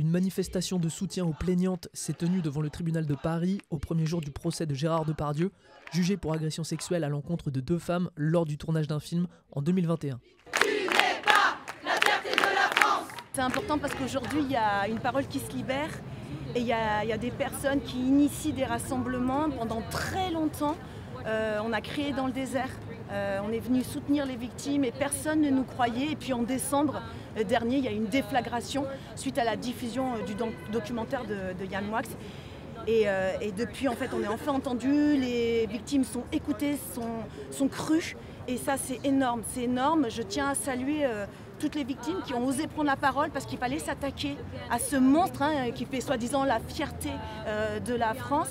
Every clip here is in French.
Une manifestation de soutien aux plaignantes s'est tenue devant le tribunal de Paris au premier jour du procès de Gérard Depardieu, jugé pour agression sexuelle à l'encontre de 2 femmes lors du tournage d'un film en 2021. C'est important parce qu'aujourd'hui, il y a une parole qui se libère et il y a des personnes qui initient des rassemblements pendant très longtemps. On a créé dans le désert, on est venu soutenir les victimes et personne ne nous croyait. Et puis en décembre dernier, il y a eu une déflagration suite à la diffusion du documentaire de Yann Moix. Et depuis, en fait, on est enfin entendus, les victimes sont écoutées, sont crues. Et ça, c'est énorme, c'est énorme. Je tiens à saluer toutes les victimes qui ont osé prendre la parole parce qu'il fallait s'attaquer à ce monstre qui fait soi-disant la fierté de la France.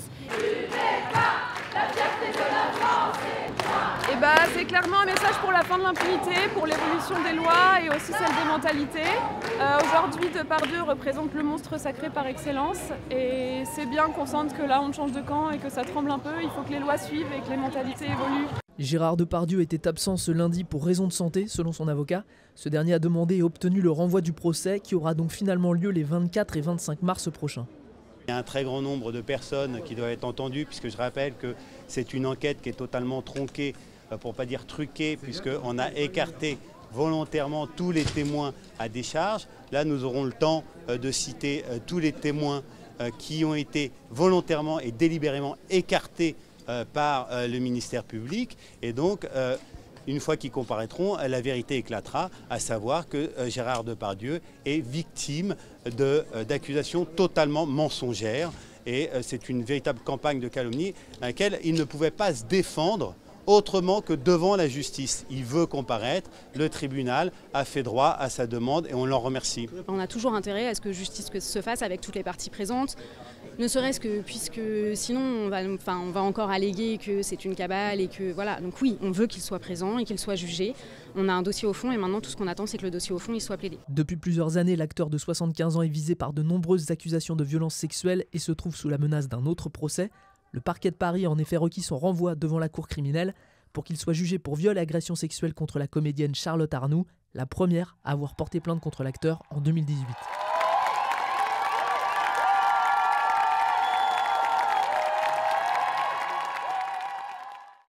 C'est clairement un message pour la fin de l'impunité, pour l'évolution des lois et aussi celle des mentalités. Aujourd'hui, Depardieu représente le monstre sacré par excellence et c'est bien qu'on sente que là on change de camp et que ça tremble un peu. Il faut que les lois suivent et que les mentalités évoluent. Gérard Depardieu était absent ce lundi pour raison de santé, selon son avocat. Ce dernier a demandé et obtenu le renvoi du procès qui aura donc finalement lieu les 24 et 25 mars prochains. Il y a un très grand nombre de personnes qui doivent être entendues, puisque je rappelle que c'est une enquête qui est totalement tronquée, pour ne pas dire truquée, puisqu'on a écarté volontairement tous les témoins à décharge. Là, nous aurons le temps de citer tous les témoins qui ont été volontairement et délibérément écartés par le ministère public. Et donc, une fois qu'ils comparaîtront, la vérité éclatera, à savoir que Gérard Depardieu est victime d'accusations totalement mensongères. Et c'est une véritable campagne de calomnie à laquelle il ne pouvait pas se défendre autrement que devant la justice. Il veut comparaître, le tribunal a fait droit à sa demande et on l'en remercie. On a toujours intérêt à ce que justice se fasse avec toutes les parties présentes, ne serait-ce que puisque sinon on va encore alléguer que c'est une cabale et que voilà. Donc oui, on veut qu'il soit présent et qu'il soit jugé. On a un dossier au fond et maintenant tout ce qu'on attend c'est que le dossier au fond il soit plaidé. Depuis plusieurs années, l'acteur de 75 ans est visé par de nombreuses accusations de violences sexuelles et se trouve sous la menace d'un autre procès. Le parquet de Paris a en effet requis son renvoi devant la cour criminelle pour qu'il soit jugé pour viol et agression sexuelle contre la comédienne Charlotte Arnoux, la première à avoir porté plainte contre l'acteur en 2018.